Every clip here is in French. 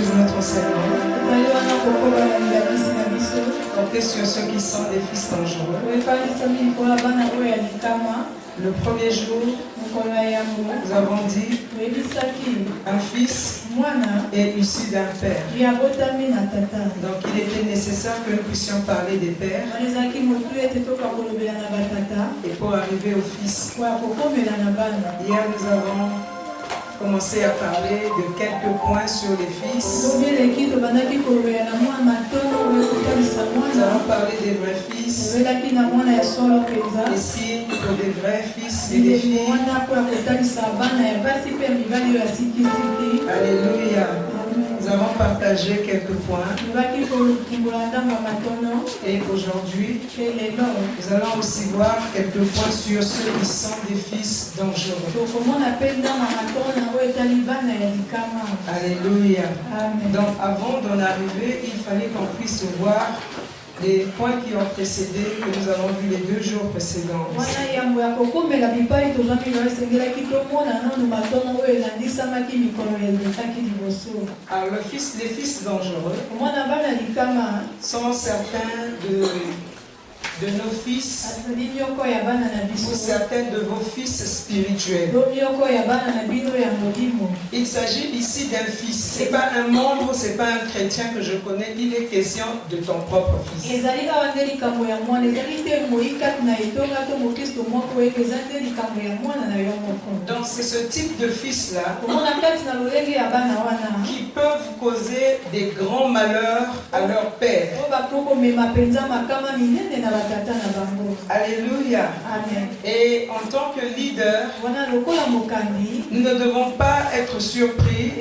suivre notre enseignement. Comptez sur ceux qui sont des fils dangereux. Le premier jour, nous avons dit un fils est issu d'un père. Donc il était nécessaire que nous puissions parler des pères. Et pour arriver au fils, hier nous avons commencé à parler de quelques points sur les fils. Nous avons parlé des vrais fils, des signes pour des vrais fils et des filles. Alléluia. Nous avons partagé quelques points. Et aujourd'hui, nous allons aussi voir quelques points sur ceux qui sont des fils dangereux. Alléluia. Donc avant d'en arriver, il fallait qu'on puisse voir les points qui ont précédé, que nous avons vu les 2 jours précédents. Alors les fils dangereux sont certains de nos fils ou certains de vos fils spirituels. Il s'agit ici d'un fils. Ce n'est pas un membre, ce n'est pas un chrétien que je connais. Il est question de ton propre fils. Donc c'est ce type de fils-là qui peuvent causer des grands malheurs à leur père. Alléluia. Amen. Et en tant que leader, nous ne devons pas être surpris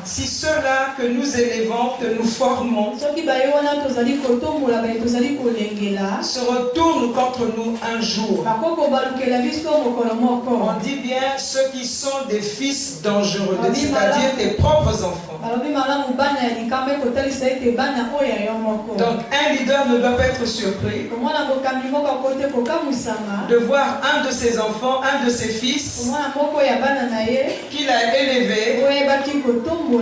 si ceux-là que nous élevons, que nous formons, se retournent contre nous un jour. On dit bien ceux qui sont des fils dangereux, c'est-à-dire tes propres enfants. Donc un leader ne doit pas être surpris de voir un de ses enfants, un de ses fils qu'il a élevé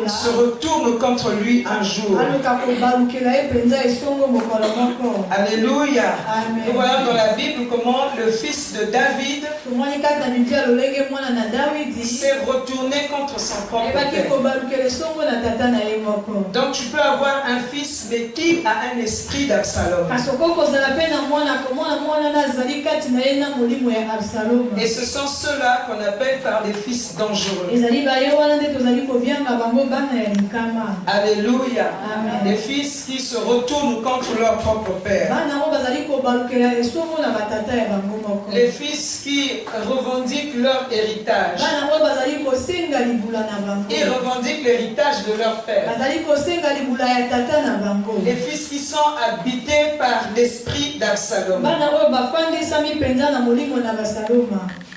se retourne contre lui un jour. Alléluia. Nous voyons dans la Bible comment le fils de David s'est retourné contre son propre père. Donc tu peux avoir un fils mais qui a un esprit d'Absalom. Et ce sont ceux-là qu'on appelle par des fils dangereux. Alléluia. Des fils qui se retournent contre leur propre père. Les fils qui revendiquent leur héritage. Ils revendiquent l'héritage de leur père. Les fils qui sont habités par l'esprit d'Absalom.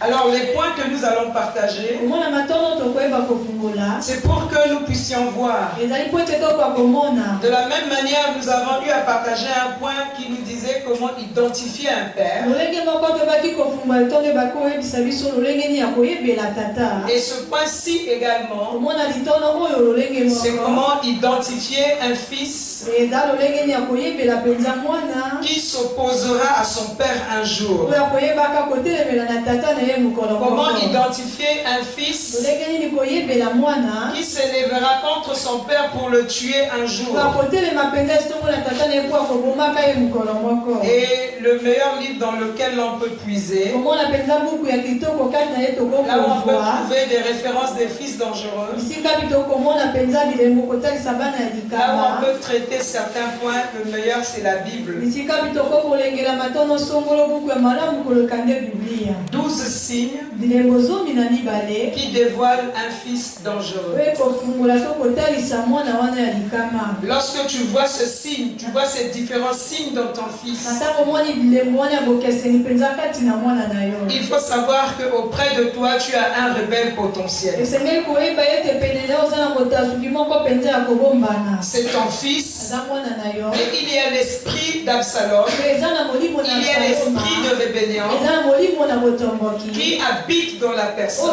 Alors les points que nous allons partager, c'est pour que nous puissions voir. De la même manière, nous avons eu à partager un point qui nous disait comment identifier un père. Et ce point-ci également, c'est comment identifier un fils qui s'opposera à son père un jour. Comment identifier un fils qui s'élèvera contre son père pour le tuer un jour. Et le meilleur livre dans lequel l'on peut puiser, là où on peut trouver des références des fils dangereux, là où on peut traiter certains points, le meilleur c'est la Bible. 12 signes qui dévoilent un fils dangereux. Lorsque tu vois ce signe, tu vois ces différents signes dans ton fils, il faut savoir qu'auprès de toi, tu as un rebelle potentiel. C'est ton fils, et il y a l'esprit d'Absalom, il y a l'esprit de rébellion, qui habite dans la personne.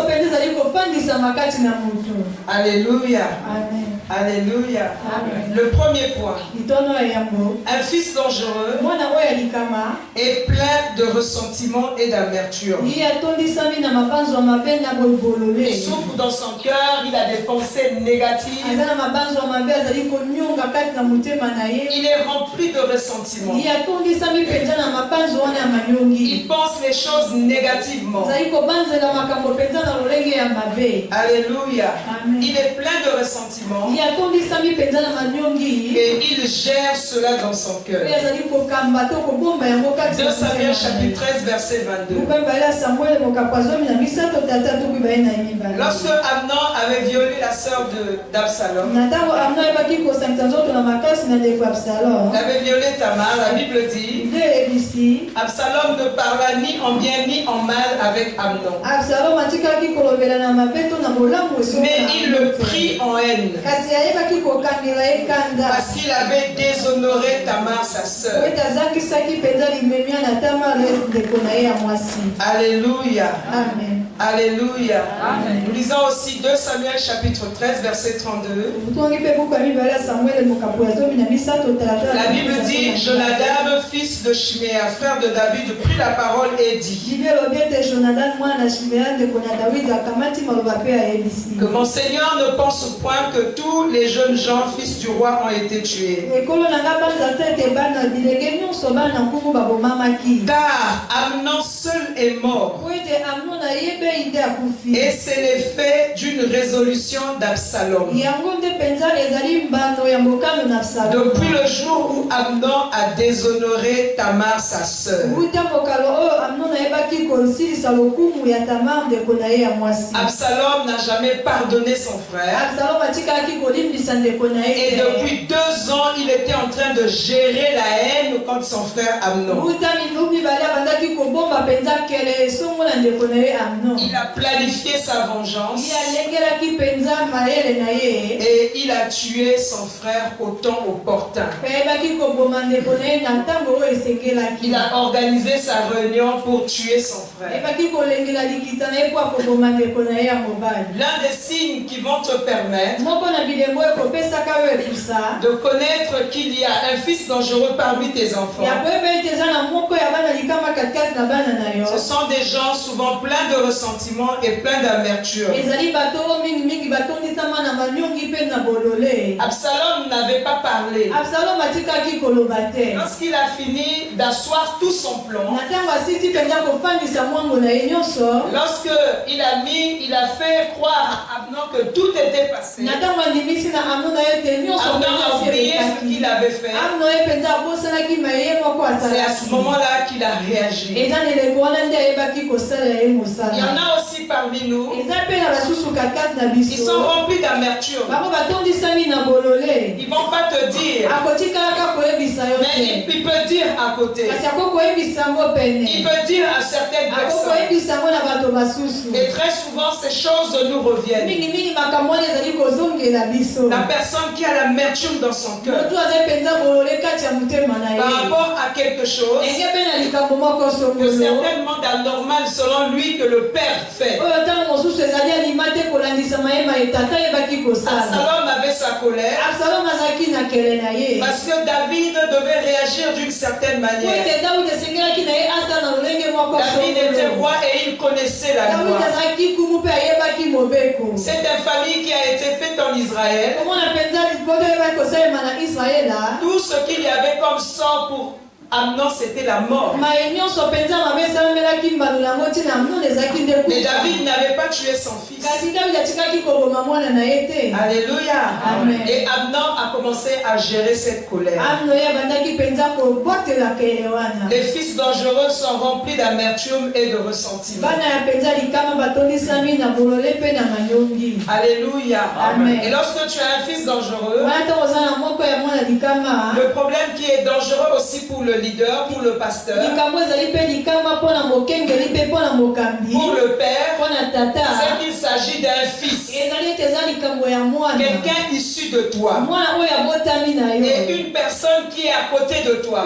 Alléluia. Amen. Alléluia. Amen. Le premier point. Un fils dangereux est plein de ressentiment et d'amertume. Il souffre dans son cœur, il a des pensées négatives. Il est rempli de ressentiment. Il pense les choses négativement. Alléluia. Amen. Il est plein de ressentiment. Et il gère cela dans son cœur. 2 Samuel chapitre 13 verset 22. Lorsque Amnon avait violé la sœur d'Absalom, il avait violé Tamar, la Bible dit, Absalom ne parla ni en bien ni en mal avec Amnon. Mais il le prit en haine parce qu'il avait déshonoré Tamar, sa sœur. Alléluia. Amen. Alléluia. Amen. Nous lisons aussi 2 Samuel chapitre 13 verset 32. La Bible dit, Jonadab, fils de Chiméa, frère de David, prit la parole et dit que mon Seigneur ne pense point que tous les jeunes gens, fils du roi, ont été tués. Car Amnon seul est mort. Et c'est l'effet d'une résolution d'Absalom. Depuis le jour où Amnon a déshonoré Tamar, sa sœur. Absalom n'a jamais pardonné son frère. Et depuis 2 ans, il était en train de gérer la haine contre son frère Amnon. Il a planifié sa vengeance. Et il a tué son frère au temps opportun. Il a organisé sa réunion pour tuer son frère. L'un des signes qui vont te permettre de connaître qu'il y a un fils dangereux parmi tes enfants. Ce sont des gens souvent pleins de ressentiment et pleins d'amertume. Absalom n'avait pas parlé. Lorsqu'il a fini d'asseoir tout son plan, lorsqu'il a fait croire à Amnon que tout était passé, Amnon a oublié ce qu'il avait fait. C'est à ce moment-là qu'il a réagi. Il y en a aussi parmi nous. Ils sont remplis d'amertume. Ils ne vont pas te dire, mais il peut dire à côté. Il peut dire à certaines personnes. Et très souvent ces choses nous reviennent. La personne qui a l'amertume dans son cœur par rapport à quelque chose que certainement d'anormal selon lui que le père fait. Absalom avait sa colère parce que David devait réagir d'une certaine manière. David était roi et il connaissait la loi. C'est une famille qui a été faite en Israël. Tout ce qu'il y avait comme sang pour Amnon, c'était la mort. Mais David n'avait pas tué son fils. Alléluia. Amen. Et Amnon a commencé à gérer cette colère. Les fils dangereux sont remplis d'amertume et de ressentiment. Alléluia. Amen. Et lorsque tu as un fils dangereux, le problème qui est dangereux aussi pour le leader, pour le pasteur, pour le père, c'est qu'il s'agit d'un fils. quelqu'un issu de toi et une personne qui est à côté de toi.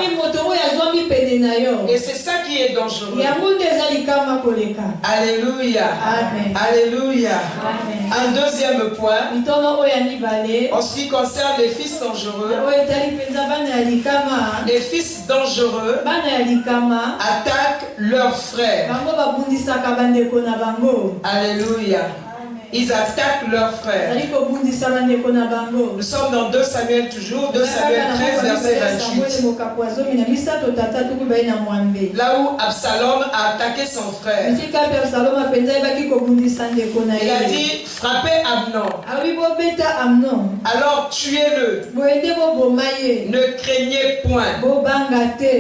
Et c'est ça qui est dangereux. Alléluia. Amen. Alléluia. Amen. Un deuxième point, en ce qui concerne les fils dangereux, les fils dangereux attaquent leurs frères. Alléluia. Ils attaquent leurs frères. Nous sommes dans 2 Samuel toujours, 2 Samuel 13, verset 28. Là où Absalom a attaqué son frère. Il a dit, frappez Amnon. Alors tuez-le. Ne craignez point.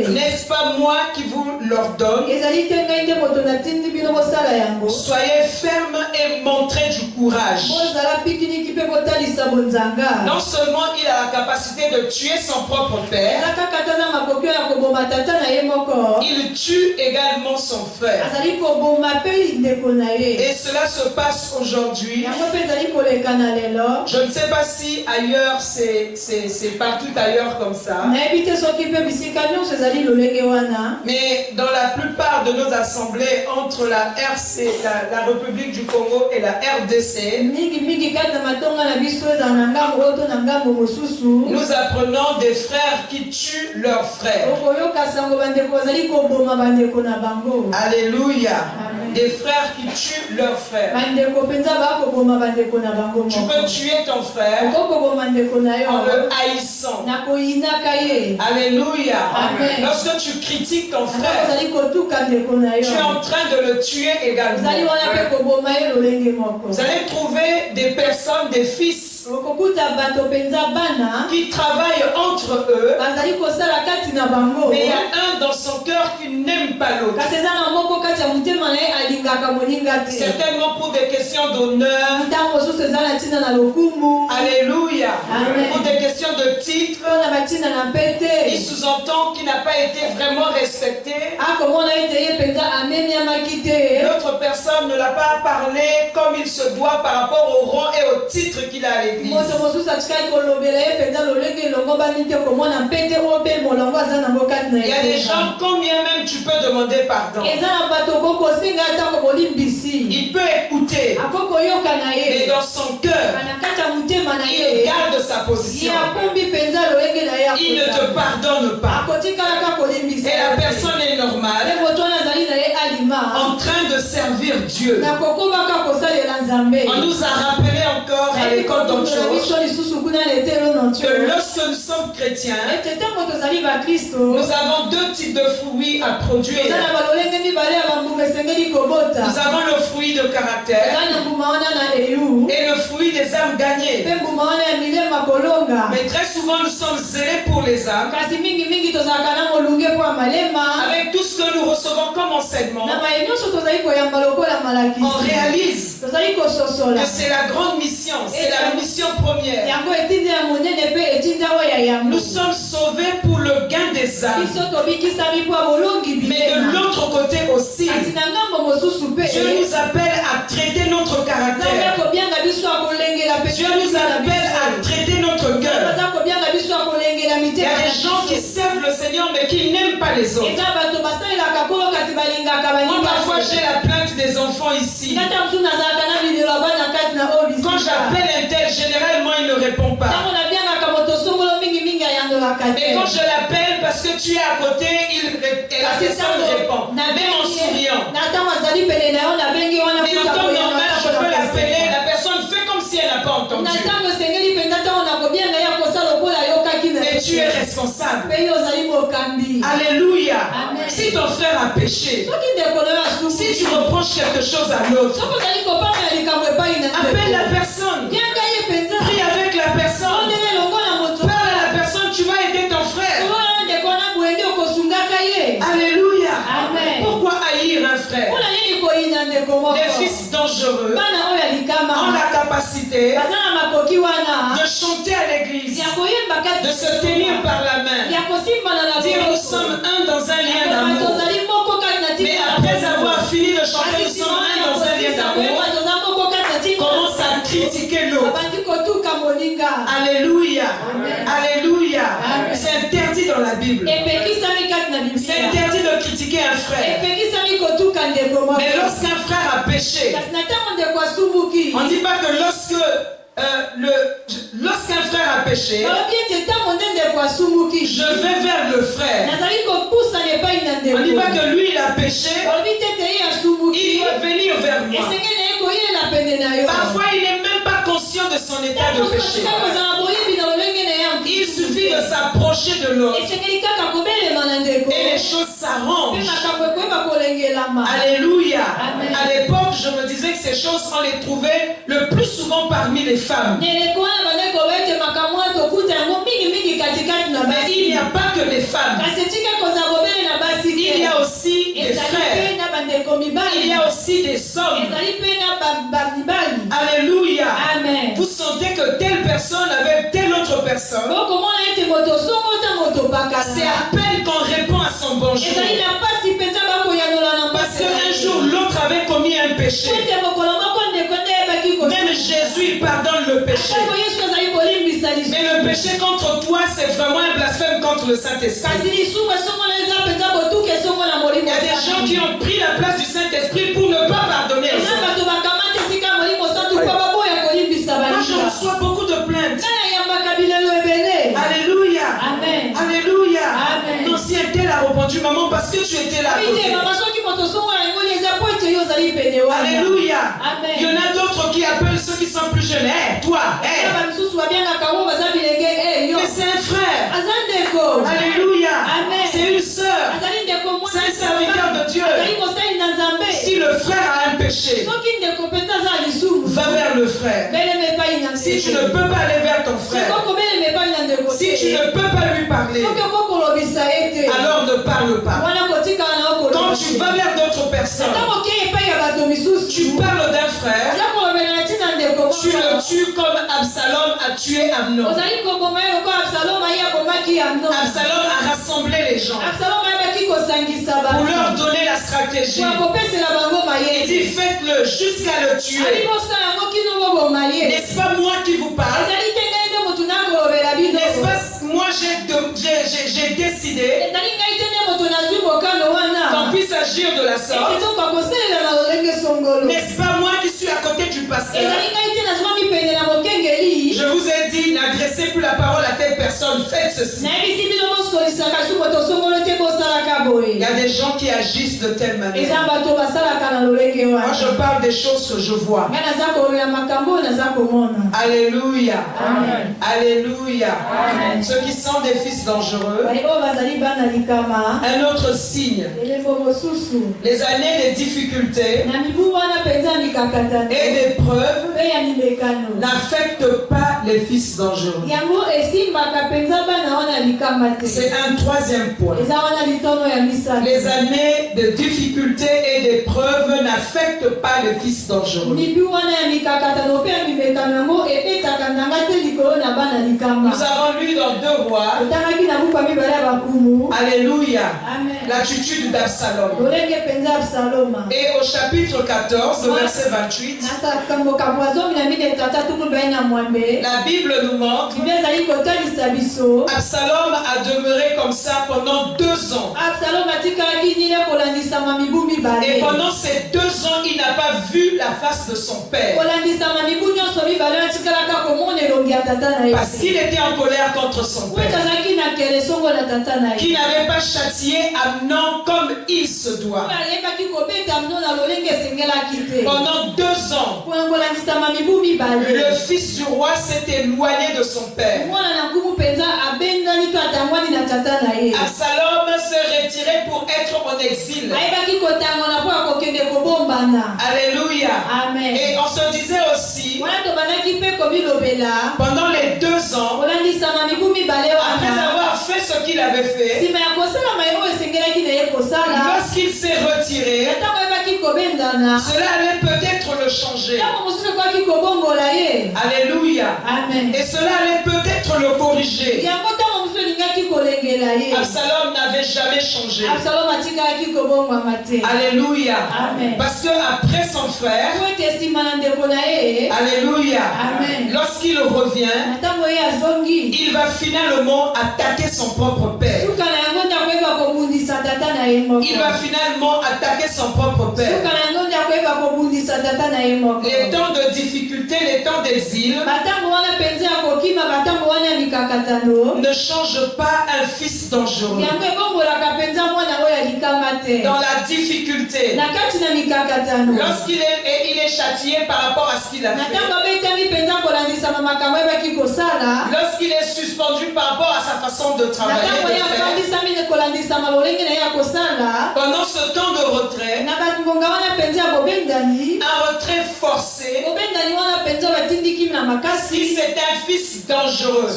N'est-ce pas moi qui vous l'ordonne? Soyez ferme et montrez du courage. Non seulement il a la capacité de tuer son propre père, il tue également son frère. Et cela se passe aujourd'hui. Je ne sais pas si ailleurs c'est partout ailleurs comme ça. Mais dans la plupart de nos assemblées entre la RC, la République du Congo et la RDC, nous apprenons des frères qui tuent leurs frères. Alléluia. Des frères qui tuent leurs frères. Tu peux tuer ton frère en le haïssant. Alléluia. Amen. Lorsque tu critiques ton frère, tu es en train de le tuer également. Vous allez trouver des personnes, des fils qui travaillent entre eux, mais il y a un dans son cœur qui n'aime pas l'autre. Certainement pour des questions d'honneur. Alléluia. Amen. Pour des questions de titre. Il sous-entend qu'il n'a pas été vraiment respecté. L'autre personne ne l'a pas parlé comme il se doit par rapport au rang et au titre qu'il a à l'église. Il y a des gens, combien même tu peux demander pardon, il peut écouter, mais dans son cœur, il garde sa position. Il ne te pardonne pas. Et la personne est normale, en train de servir Dieu. On nous a rappelé encore à l'école d'autre chose que lorsque nous sommes chrétiens, nous avons 2 types de fruits à produire. Nous avons le fruit de caractère et le fruit des âmes gagnées. Mais très souvent nous sommes zélés pour les âmes. Avec tout ce que nous recevons comme enseignement, on réalise que c'est la grande mission, c'est la mission première. Nous sommes sauvés pour le gain des âmes. Mais de l'autre côté aussi, Dieu nous appelle à traiter notre caractère. Dieu nous appelle à traiter notre cœur. Il y a des gens qui servent le Seigneur mais qui n'aiment pas les autres. Moi parfois j'ai la plainte des enfants ici. Quand j'appelle un tel, généralement il ne répond pas. Mais quand je l'appelle parce que tu es à côté, la personne répond. Même en souriant. Mais en temps normal, je peux l'appeler, la personne fait comme si elle n'a pas entendu. Mais tu es responsable. Alléluia. Amen. Si ton frère a péché, si tu reproches quelque chose à l'autre, appelle la personne. Prie avec la personne. Parle à la personne, tu vas aider ton frère. Alléluia. Amen. Pourquoi haïr un frère? Des fils dangereux ont la capacité de chanter à l'église, de se tenir par la main, dire nous sommes un dans un lien d'amour. Mais après avoir fini de chanter nous sommes un dans un lien d'amour, commence à critiquer Mais lorsqu'un frère a péché, on ne dit pas que lorsqu'un frère a péché, je vais vers le frère. On ne dit pas que lui il a péché, il doit venir vers moi. Parfois il n'est même pas conscient de son état de péché. Il suffit de s'approcher de l'autre et les choses s'arrangent. Alléluia. À l'époque, je me disais que ces choses, on les trouvait le plus souvent parmi les femmes. Mais il n'y a pas que les femmes. Il y a aussi des frères. Il y a aussi des hommes. Alléluia. Vous sentez que telle personne avec telle autre personne, c'est à peine qu'on répond à son bonjour. Parce qu'un jour l'autre avait commis un péché. Même Jésus il pardonne le péché. Mais le péché contre toi, c'est vraiment un blasphème contre le Saint-Esprit. Il y a des gens qui ont pris la place du Saint-Esprit pour ne pas pardonner aux autres. Moi, je reçois beaucoup de plaintes. Alléluia. Amen. Alléluia. Amen. Non, si elle était là, répondu, maman, parce que tu étais là. Alléluia. Amen. Il y en a d'autres qui appellent ceux qui sont plus jeunes. Hey, toi, hey. Mais c'est un frère. Alléluia. C'est une sœur. C'est un serviteur de Dieu. Si le frère a un péché, va vers le frère. Si tu ne peux pas aller vers ton frère, si tu ne peux pas lui parler, alors ne parle pas. Quand tu vas vers d'autres personnes, tu parles d'un frère, tu le tues comme Absalom a tué Amnon. Absalom a rassemblé les gens pour leur donner la stratégie. Il dit faites-le jusqu'à le tuer. N'est-ce pas moi qui vous parle? N'est-ce pas moi j'ai décidé qu'on puisse agir de la sorte? N'est-ce pas moi qui suis à côté du pasteur? Je vous ai dit, n'adressez plus la parole à telle personne, faites ceci. Il y a des gens qui agissent de telle manière. Moi je parle des choses que je vois. Alléluia. Amen. Alléluia. Amen. Ceux qui sont des fils dangereux. Un autre signe. Les années de difficultés et d'épreuves n'affectent pas les fils dangereux. C'est un troisième point. Les années de difficultés et d'épreuves n'affectent pas les fils dangereux. Nous avons lu dans 2 Rois. Alléluia. L'attitude d'Absalom. Et au chapitre 14, verset 28, la Bible nous montre Absalom a demeuré comme ça pendant 2 ans. Et pendant ces 2 ans, il n'a pas vu la face de son père. Parce qu'il était en colère contre son père. Qui n'avait pas châtié Amnon comme il se doit. Pendant 2 ans, le fils du roi s'est éloigné de son père. Absalom s'est retiré pour être en exil. Alléluia. Amen. Et on se disait aussi, pendant les 2 ans, après avoir fait ce qu'il avait fait, lorsqu'il s'est retiré, cela allait peut-être le changer. Alléluia. Amen. Et cela allait peut-être le corriger. Absalom n'avait jamais changé. Alléluia. Amen. Parce que après son frère, alléluia, lorsqu'il revient, il va finalement attaquer son propre père. Il va finalement attaquer son propre père. les temps de difficulté, les temps d'exil ne changent pas un fils dangereux. Dans la difficulté, lorsqu'il est châtié par rapport à ce qu'il a fait, lorsqu'il est suspendu par rapport à sa façon de travailler, pendant ce temps de retrait, un retrait forcé, si c'est un fils dangereux,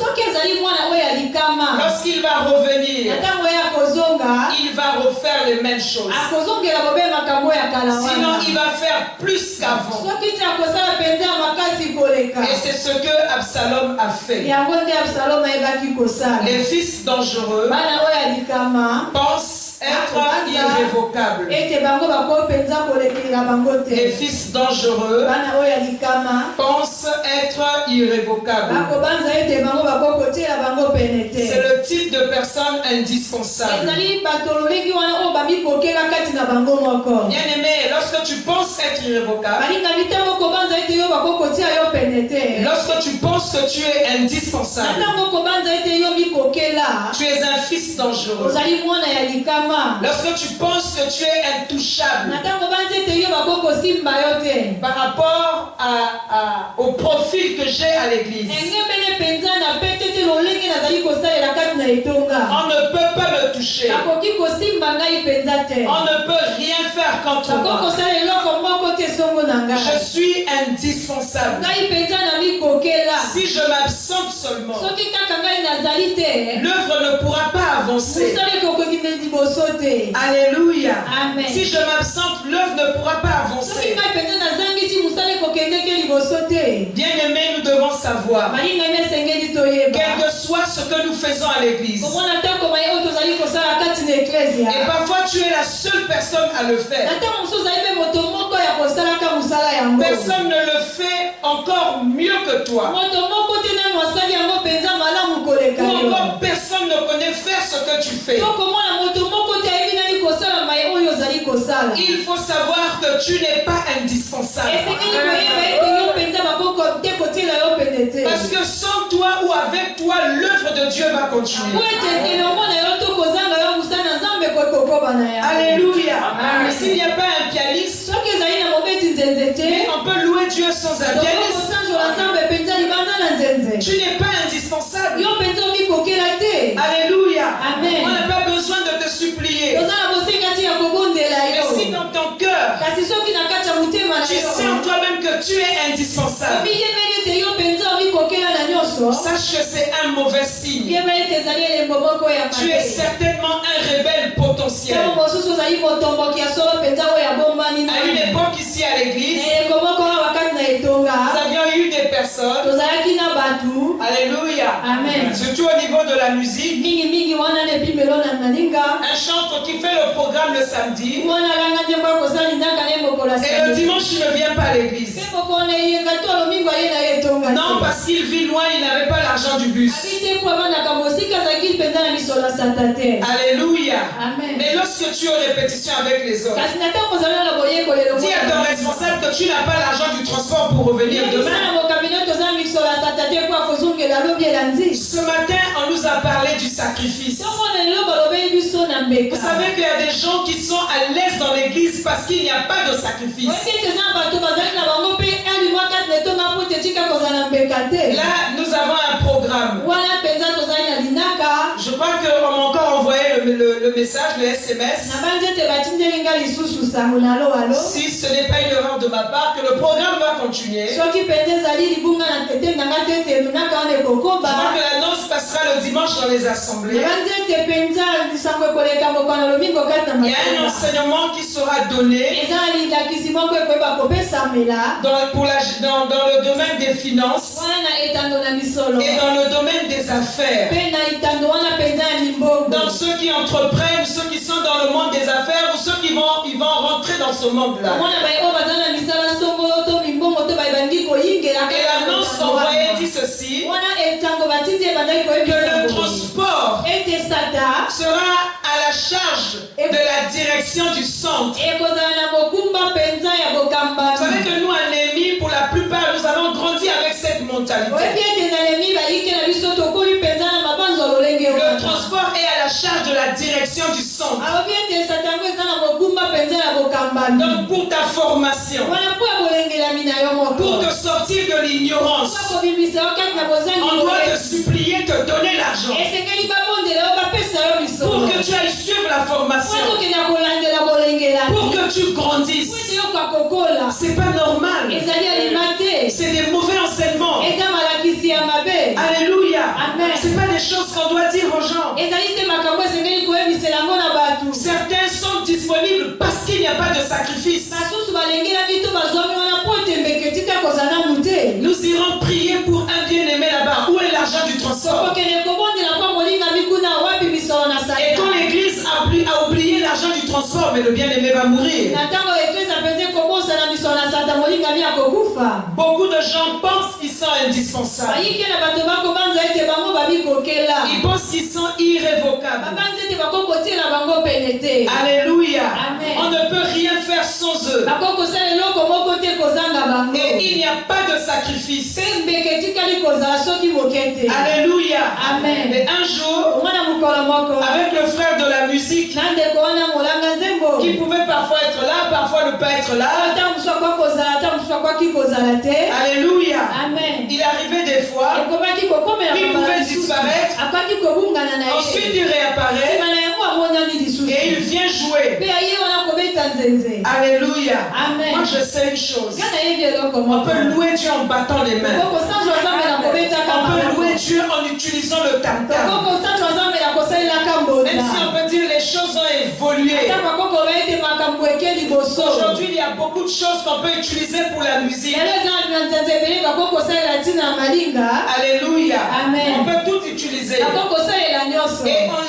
lorsqu'il va revenir, il va refaire les mêmes choses. Sinon, il va faire plus qu'avant. Et c'est ce que Absalom a fait. Les fils dangereux pensent être irrévocables. Les fils dangereux pensent être irrévocables. C'est le type de personne indispensable. Bien aimé, lorsque tu penses être irrévocable, lorsque tu penses que tu es indispensable, tu es un fils dangereux. Lorsque tu penses que tu es intouchable par rapport au profil que j'ai à l'église, on ne peut pas me toucher. On ne peut rien faire contre moi. Je suis indispensable. Si je m'absente seulement, l'œuvre ne pourra pas avancer. Alléluia. Amen. Si je m'absente, l'œuvre ne pourra pas avancer. Bien aimé, nous devons savoir, quel que soit ce que nous faisons à l'église, et parfois tu es la seule personne à le faire. Personne ne le fait encore mieux que toi. Ou encore personne ne connaît faire ce que tu fais. Il faut savoir que tu n'es pas indispensable. Parce que sans toi ou avec toi, l'œuvre de Dieu va continuer. Alléluia. S'il n'y a pas un pianiste, mais on peut louer Dieu sans un pianiste. Tu n'es pas indispensable. Alléluia. Amen. On n'a pas besoin de te supplier. Mais si dans ton cœur, tu sais en toi-même que tu es indispensable, sache que c'est un mauvais signe. Tu es certainement un rebelle potentiel. À une époque ici à l'église, nous avions eu des personnes, alléluia, amen, surtout au niveau de la musique, un chanteur qui fait le programme le samedi, et le dimanche il ne vient pas à l'église. Non, parce qu'il vit loin, il n'avait pas l'argent du bus. Alléluia. Amen. Mais lorsque tu es en répétition avec les autres, dis à ton responsable que tu n'as pas l'argent du transport pour revenir demain. Ce matin, on nous a parlé du sacrifice. Vous savez qu'il y a des gens qui sont à l'aise dans l'église parce qu'il n'y a pas de sacrifice. Là, nous avons un programme. Je crois qu'on m'a encore envoyé le message, le SMS. Si ce n'est pas une erreur de ma part, que le programme va continuer. Je crois que l'annonce passera le dimanche dans les assemblées. Il y a un enseignement qui sera donné dans le domaine des finances et dans le domaine des affaires. Dans ceux qui entreprennent, ceux qui sont dans le monde des affaires ou ceux qui vont rentrer dans ce monde-là. Et l'annonce envoyée dit ceci, que le transport sera à la charge de la direction du centre. Vous savez que Donc pour ta formation, pour te sortir de l'ignorance, on doit te supplier, te donner l'argent pour que tu ailles suivre la formation, pour que tu grandisses. C'est pas normal. C'est des mauvais enseignements. Alléluia. C'est pas des choses qu'on doit dire aux gens. Certains sont disponibles parce qu'il n'y a pas de sacrifice. Nous irons prier pour un bien-aimé là-bas. Où est l'argent du transport? Et quand l'église a oublié l'argent du transport, mais le bien-aimé va mourir. Beaucoup de gens pensent qu'ils sont indispensables. Ils pensent qu'ils sont irrévocables. Alléluia. On ne peut rien faire sans eux. Et il n'y a pas de sacrifice. Alléluia. Et un jour, avec le frère de la musique, qui pouvait parfois être là, parfois ne pas être là. Alléluia. Il arrivait des fois, il pouvait disparaître, ensuite il réapparaît et il vient jouer. Alléluia. Moi je sais une chose, on peut louer Dieu en battant les mains, on peut louer Dieu en utilisant le tam-tam, même si on peut dire les choses ont évolué. Aujourd'hui il y a beaucoup de choses qu'on peut utiliser pour la musique. Alléluia. On peut tout utiliser. Et en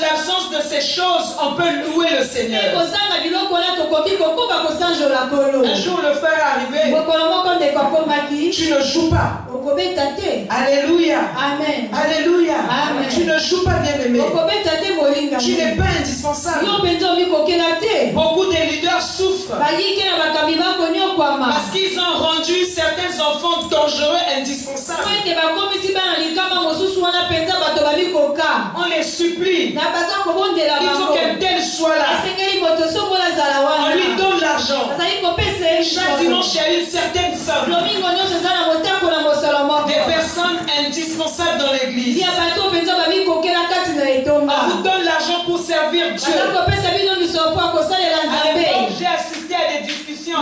l'absence de ces choses, on peut louer le Seigneur. Un jour le frère est arrivé. Tu ne joues pas. Alléluia. Alléluia. Tu ne joues pas, bien-aimé. Tu n'es pas indispensable. Beaucoup de leaders souffrent parce qu'ils ont rendu certains enfants dangereux, indispensables. On les supplie. Il faut qu'un tel soit là. On lui donne l'argent. Chaque dimanche, il y a une certaine somme. Des personnes indispensables dans l'église. On vous donne l'argent pour servir Dieu. J'ai assisté à des discussions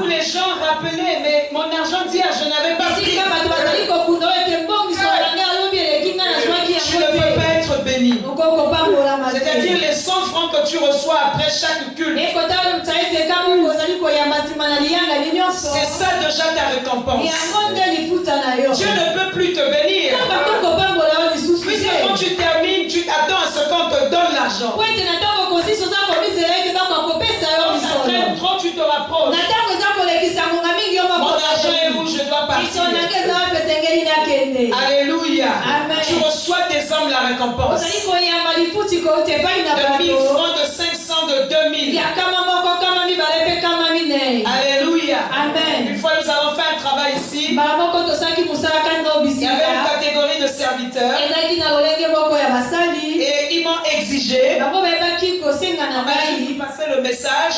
où les gens rappelaient, mais mon argent d'hier, je n'avais pas pris. Tu ne peux pas être béni. C'est-à-dire les 100 francs que tu reçois après chaque culte. C'est ça déjà ta récompense. Dieu ne peut plus te bénir. Puisque quand tu termines, tu t'attends à ce qu'on te donne l'argent. Quand ça traîne trop, tu te rapproches. Mon argent est où je dois partir. Alléluia. Tu reçois des hommes la récompense. De 1000 francs, de 500, de 2000. Alléluia. Une fois nous avons fait un travail ici. Il y avait une catégorie de serviteurs. Et ils m'ont exigé. On m'a passé le message.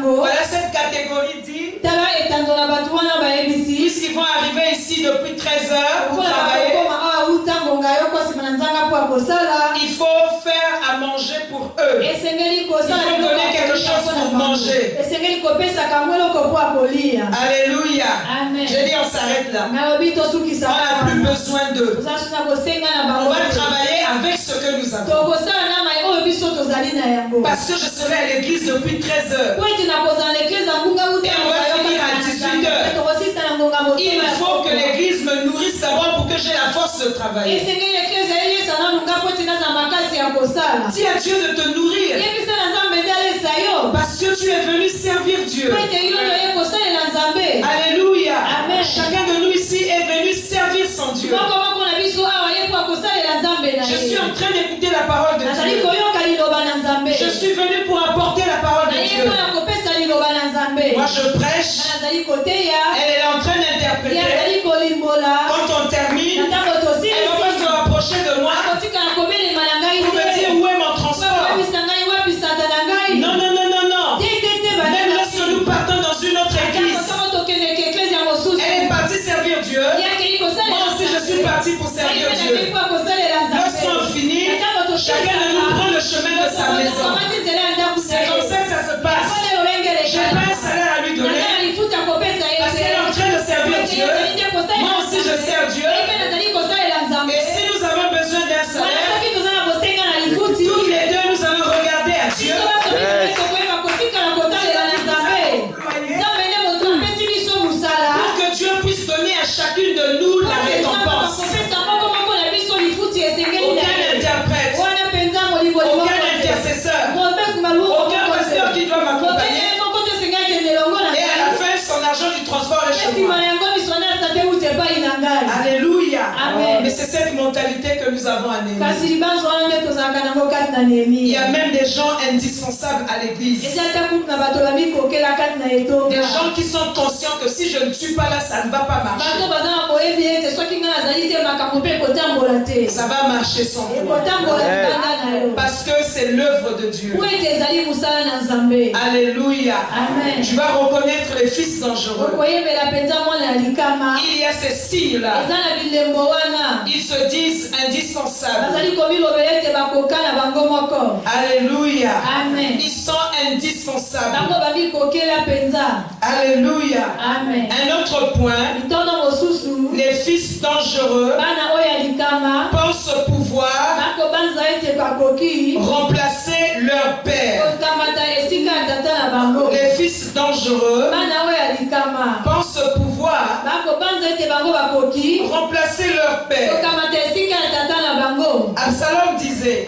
Voilà, cette catégorie dit, puisqu'ils vont arriver ici depuis 13 heures pour travailler, il faut faire à manger pour eux. Il faut donner quelque chose pour manger. Alléluia. Je dis, on s'arrête là. On n'a plus besoin d'eux. On va travailler avec ce que nous avons. Parce que je serai à l'église depuis 13 heures. Et on va finir à 18 heures. Il faut que l'église me nourrisse d'abord pour que j'ai la force de travailler. Dis à Dieu de te nourrir. Parce que tu es venu servir Dieu. Alléluia. Chacun de nous ici est venu servir son Dieu. Je suis en train d'écouter la parole de Dieu. Je suis venu pour apporter la parole de Dieu. Moi je prêche. Elle est en train d'interpréter. Quand on termine, elle va se rapprocher de moi pour me dire où est mon transport. Dieu. Pour que Dieu puisse donner à chacune de nous la récompense. Aucun interprète, aucun intercesseur, aucun pasteur qui doit m'accompagner. Et à la fin, son argent du transport est chez moi. Alléluia. Amen. Mais c'est cette mentalité que nous avons à Néhémie. Il y a même des gens indispensables à l'église. Des gens qui sont conscients que si je ne suis pas là, ça ne va pas marcher. Ça va marcher sans toi. Parce que c'est l'œuvre de Dieu. Alléluia. Amen. Tu vas reconnaître les fils dangereux. Il y a ces signes-là. Ils se disent indispensables. Alléluia. Amen. Ils sont indispensables. Alléluia. Amen. Un autre point, les fils dangereux pensent pouvoir remplacer leur père. Les fils dangereux pensent pouvoir remplacer leur père. Absalom disait,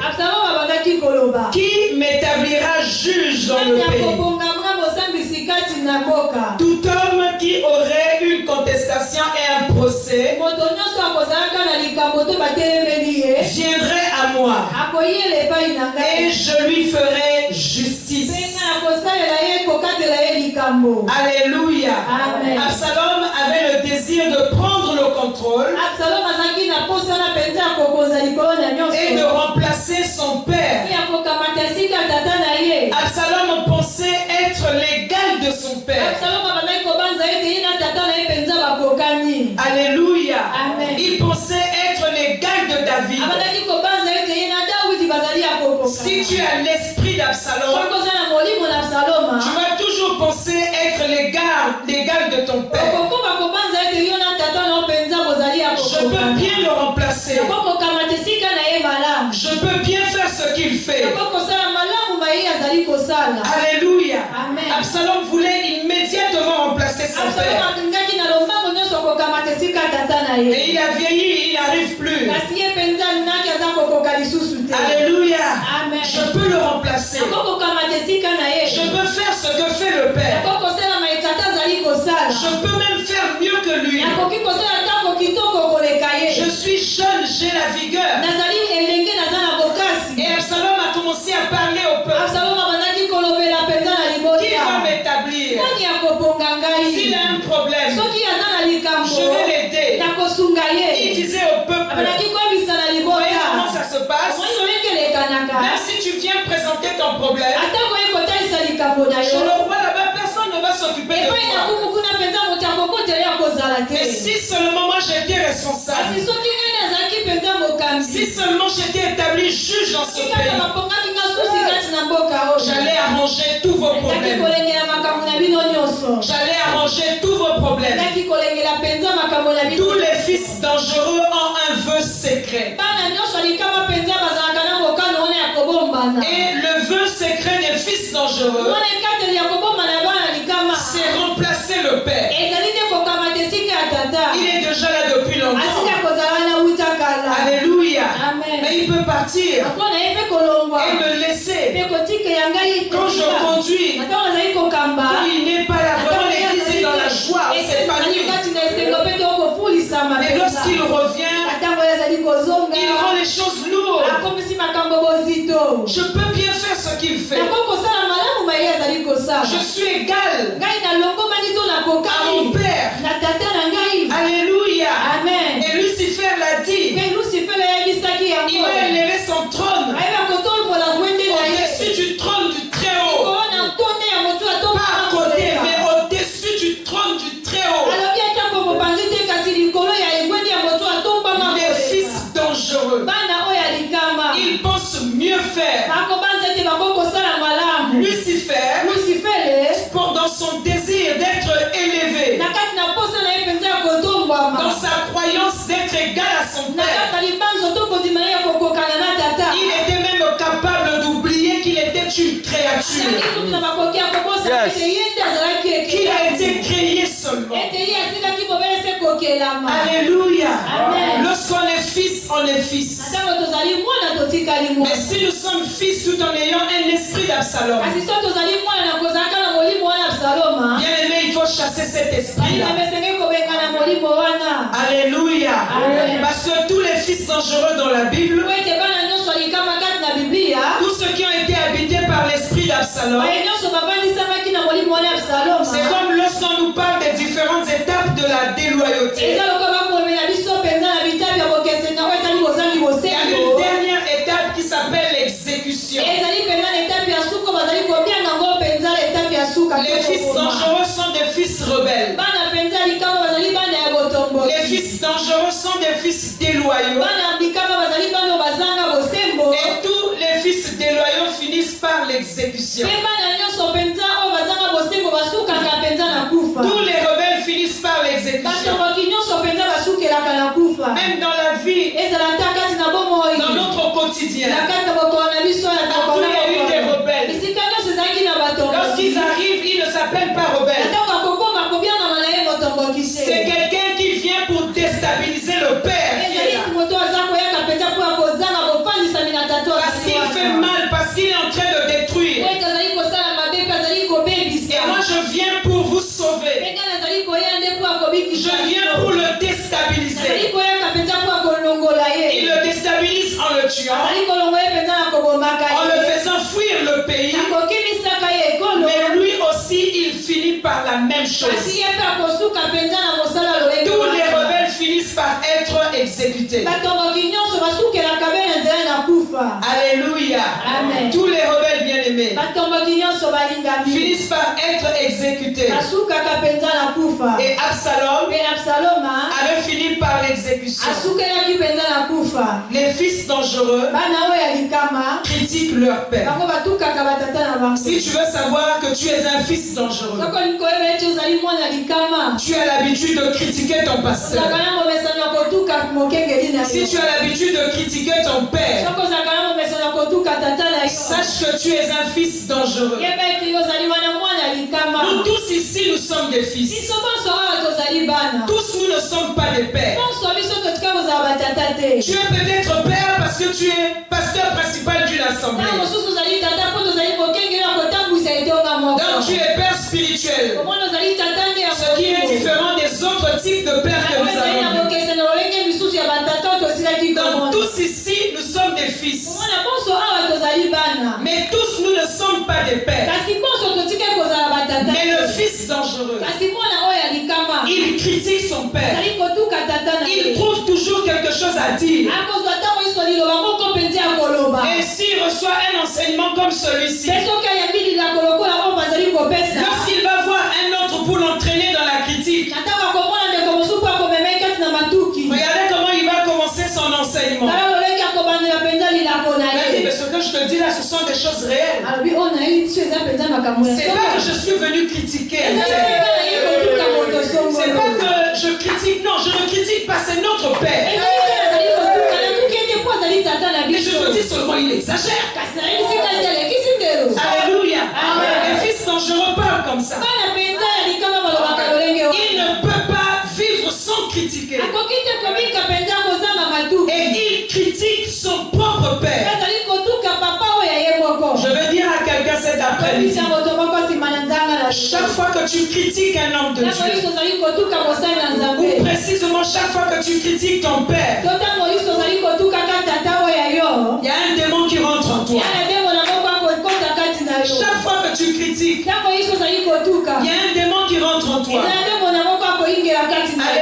qui m'établira juge dans le pays? Tout homme qui aurait une contestation et un procès viendrait à moi et je lui ferai justice. Alléluia. Amen. Absalom avait le désir de prendre le contrôle et de remplacer son père. Absalom pensait être l'égal de son père. Alléluia. Amen. Il pensait être l'égal de David. Si tu as l'esprit d'Absalom, tu vas toujours penser être l'égal de ton père. Je peux bien le remplacer. Je peux bien faire ce qu'il fait. Alléluia. Amen. Absalom voulait immédiatement remplacer son père. Et il a vieilli, il n'arrive plus. Alléluia. Amen. Je peux le remplacer. Je peux faire ce que fait le père. Je peux même faire mieux que lui. Je suis jeune, j'ai la vigueur. Et Absalom a commencé à parler au peuple. Qui va m'établir? S'il a un problème, je vais l'aider. Il disait au peuple, voyez comment ça se passe? Même si tu viens présenter ton problème, chez le roi là-bas, personne ne va s'occuper de toi. Mais si seulement moi j'étais responsable, si seulement j'étais établi juge dans ce pays, j'allais arranger tous vos problèmes. J'allais arranger tous vos problèmes. Tous les fils dangereux ont un vœu secret. Et le vœu secret des fils dangereux, c'est remplacer le père. Il est déjà là depuis longtemps. Alléluia. Amen. Mais il peut partir et me laisser. Quand je conduis, quand il n'est pas là, vraiment l'église est dans la joie, on s'épanouit. Et lorsqu'il revient, il rend les choses lourdes. Je peux bien faire ce qu'il fait. Je suis égal à mon père. Alléluia. Amen. Et Lucifer l'a dit. Il va élever son trône au-dessus du trône du Très-Haut. Pas à côté, mais au-dessus du trône du Très-Haut. Des fils dangereux. Ils pensent mieux faire. Lucifer, dans son désir d'être élevé, dans sa croyance d'être égal à son père, il était même capable d'oublier qu'il était une créature. Qu'il a été créé seulement. Alléluia. Lorsqu'on est fils, on est fils. Mais si nous sommes fils tout en ayant un esprit d'Absalom, bien aimé, il faut chasser cet esprit-là. Alléluia. Parce que tous les fils dangereux dans la Bible, tous ceux qui ont été habités par l'esprit d'Absalom, c'est comme lorsqu'on nous parle des différentes étapes de la déloyauté. Il y a une dernière étape qui s'appelle l'exécution. Les fils dangereux sont des fils rebelles. Les fils dangereux sont des fils déloyaux. Et tous les fils déloyaux finissent par l'exécution. Tous les rebelles finissent par l'exécution. Même dans la vie, dans notre quotidien, partout il y a eu des rebelles. Lorsqu'ils arrivent, ils ne s'appellent pas rebelles. C'est quelqu'un qui vient pour déstabiliser le père. Parce qu'il fait mal, parce qu'il est en train de détruire. Et moi je viens pour vous sauver. Je viens pour le déstabiliser. Il le déstabilise en le tuant, en le faisant fuir le pays. Mais lui aussi, il finit par la même chose. Tous les rebelles finissent par être exécutés. Alléluia. Amen. Tous les rebelles bien-aimés finissent par être exécutés. Et Absalom avait fini par l'exécution. Les fils dangereux critiquent leur père. Si tu veux savoir que tu es un fils dangereux, tu as l'habitude de critiquer ton pasteur. Si tu as l'habitude de critiquer ton père, sache que tu es un fils dangereux. Nous tous ici, nous sommes des fils. Tous nous ne sommes pas des pères. Tu es peut-être père parce que tu es pasteur principal d'une assemblée. Donc tu es père spirituel. Ce qui est différent des autres types de pères que nous avons. Donc tous ici, nous sommes des fils. Mais tous nous ne sommes pas des pères. Mais le fils dangereux, il critique son père. Il trouve toujours quelque chose à dire. Et s'il reçoit un enseignement comme celui-ci, lorsqu'il va voir un autre pour l'entraîner dans la critique, regardez comment il va commencer son enseignement. Mais ce que je te dis là, ce sont des choses réelles. C'est pas que je suis venu critiquer. C'est pas que je critique, non, je ne critique pas, c'est notre père. Mais je te dis seulement, il exagère. Alléluia. Les fils dangereux parlent comme ça. Il ne peut pas vivre sans critiquer. Et il critique son propre père. Je veux dire à quelqu'un cet après-midi, chaque fois que tu critiques un homme de Dieu, ou précisément chaque fois que tu critiques ton père, il y a un démon qui rentre en toi. Chaque fois que tu critiques, il y a un démon qui rentre en toi.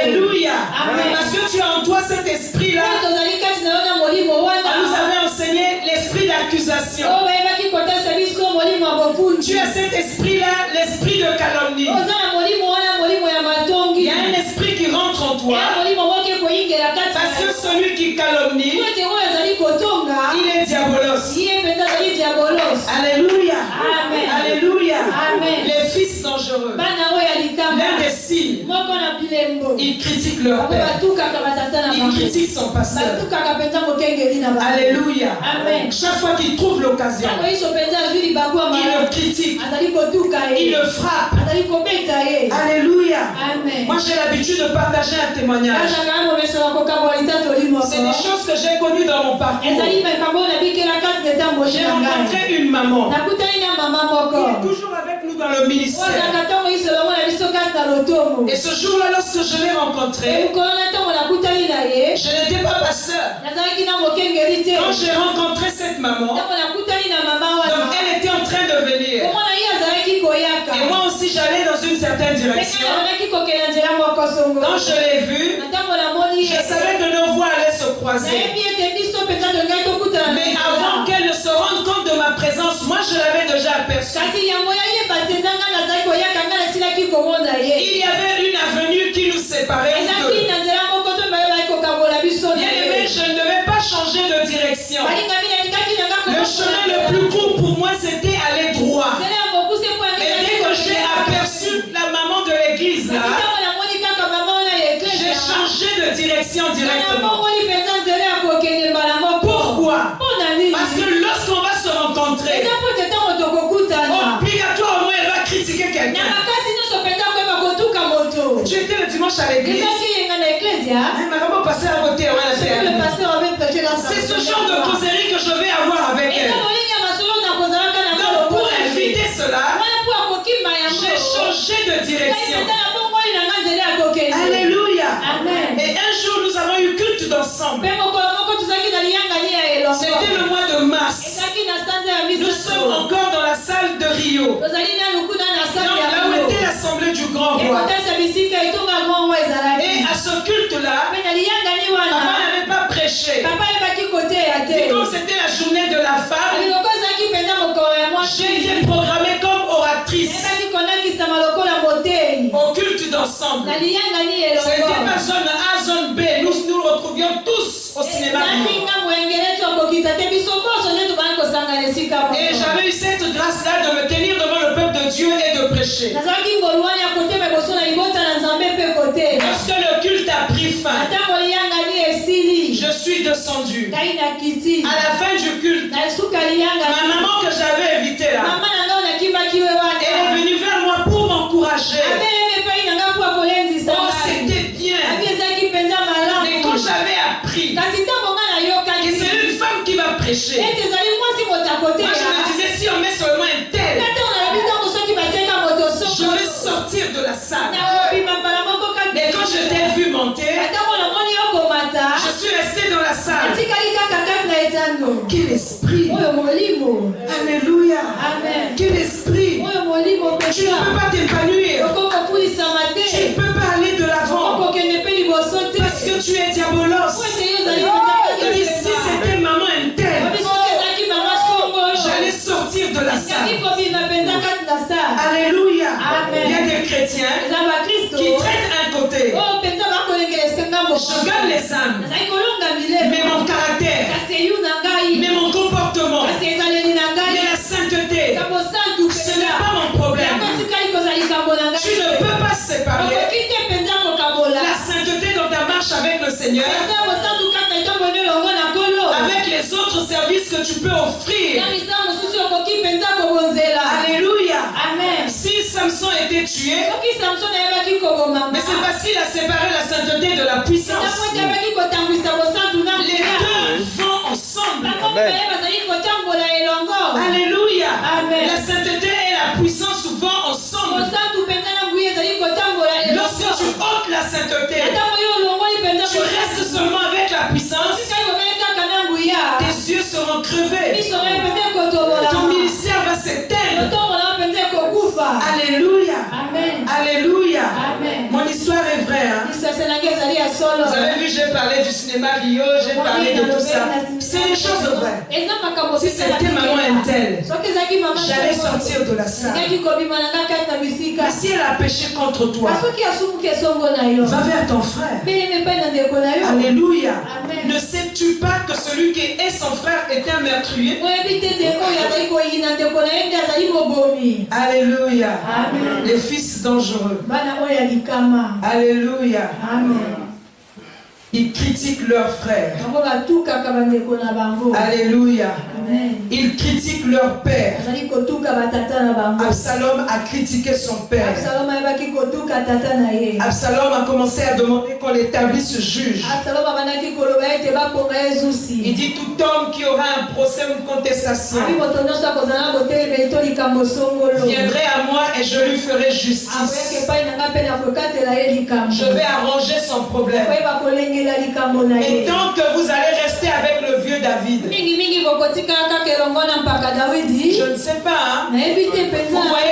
Alléluia. Parce que tu as en toi cet esprit-là. On nous avait enseigné l'esprit d'accusation. Tu as cet esprit-là, l'esprit de calomnie. Il y a un esprit qui rentre en toi. Parce que celui qui calomnie, il est diabolos. Alléluia. Alléluia. Les fils dangereux. L'un des signes Il critique leur père. Il critique son pasteur. Alléluia. Amen. Chaque fois qu'il trouve l'occasion, il le critique. Il le frappe. Alléluia. Amen. Moi j'ai l'habitude de partager un témoignage. C'est des choses que j'ai connues dans mon parcours. J'ai rencontré une maman. Elle est toujours avec nous dans le ministère. Et ce jour-là, lorsque je l'ai rencontrée, je n'étais pas pasteur. Quand j'ai rencontré cette maman, donc elle était en train de venir. Et moi aussi, j'allais dans une certaine direction. Quand je l'ai vue, je savais que nos voies allaient se croiser. Mais avant qu'elle ne se rende compte de ma présence, moi je l'avais déjà aperçue. Il y avait une avenue qui nous séparait. Bien aimé, je ne devais pas changer de direction. Le chemin le plus court pour moi, c'était aller droit. Et dès que j'ai aperçu la maman de l'église là, j'ai changé de direction directement. Pourquoi? Parce que lorsqu'on va se rencontrer, obligatoirement elle va critiquer quelqu'un. Tu étais le dimanche à l'église. C'est ce genre de causerie que je vais avoir avec elle. Donc pour éviter cela, j'ai changé de direction. Alléluia. Et un jour nous avons eu culte d'ensemble. C'était le mois de mars. Nous sommes encore dans la salle de Rio. Donc là où était l'assemblée du grand roi. Et à ce culte-là, papa n'avait pas prêché. Et comme c'était la journée de la femme, j'ai été programmée comme oratrice au culte d'ensemble. Ce n'était pas zone A, zone B. Nous nous retrouvions tous au cinéma. Et j'avais eu cette grâce-là de me tenir devant le peuple de Dieu et de prêcher. Lorsque le culte a pris fin, je suis descendu. À la fin du culte, ma maman que j'avais invitée là, elle est venue vers moi pour m'encourager. Oh, c'était bien. Mais quand j'avais appris que c'est une femme qui va prêcher, moi je me disais, si on met seulement un tel, je vais sortir de la salle. Et quand je t'ai vu monter, je suis resté dans la salle. Quel esprit! Alléluia! Quel esprit! Tu ne peux pas t'épanouir. Tu ne peux pas aller de l'avant. Parce que tu es diabolos. Et si c'était maman un tel, j'allais sortir de la salle. Alléluia! Il y a des chrétiens qui traitent un côté. Je garde les âmes. Mais mon caractère, mais mon comportement, mais la sainteté, ce n'est pas mon problème. Tu ne peux pas séparer la sainteté dans ta marche avec le Seigneur avec les autres services que tu peux offrir. Alléluia. Si Samson était tué, mais c'est parce qu'il a séparé la sainteté de la puissance. Les deux vont ensemble. Alléluia. La sainteté et la puissance vont ensemble. Lorsque tu ôtes la sainteté, tu restes seulement avec la puissance. Tes yeux seront crevés. Ton ministère va s'éteindre. Alléluia. Alléluia. Mon histoire est vraie. Hein? Vous avez vu, j'ai parlé du cinéma Rio, j'ai parlé de tout ça. C'est une chose vraie. Si c'était maman un tel, j'allais sortir de la salle. Mais si elle a péché contre toi, va vers ton frère. Alléluia. Ne sais-tu pas que celui qui est son frère est un meurtrier? Alléluia. Amen. Les fils dangereux. Alléluia. Amen. Ils critiquent leurs frères. Alléluia. Ils critiquent leur père. Absalom a critiqué son père. Absalom a commencé à demander qu'on l'établisse juge. Il dit tout homme qui aura un procès ou une contestation viendrait à moi et je lui ferai justice. Je vais arranger son problème. Et tant que vous allez rester avec le vieux David, je ne sais pas, hein? Vous voyez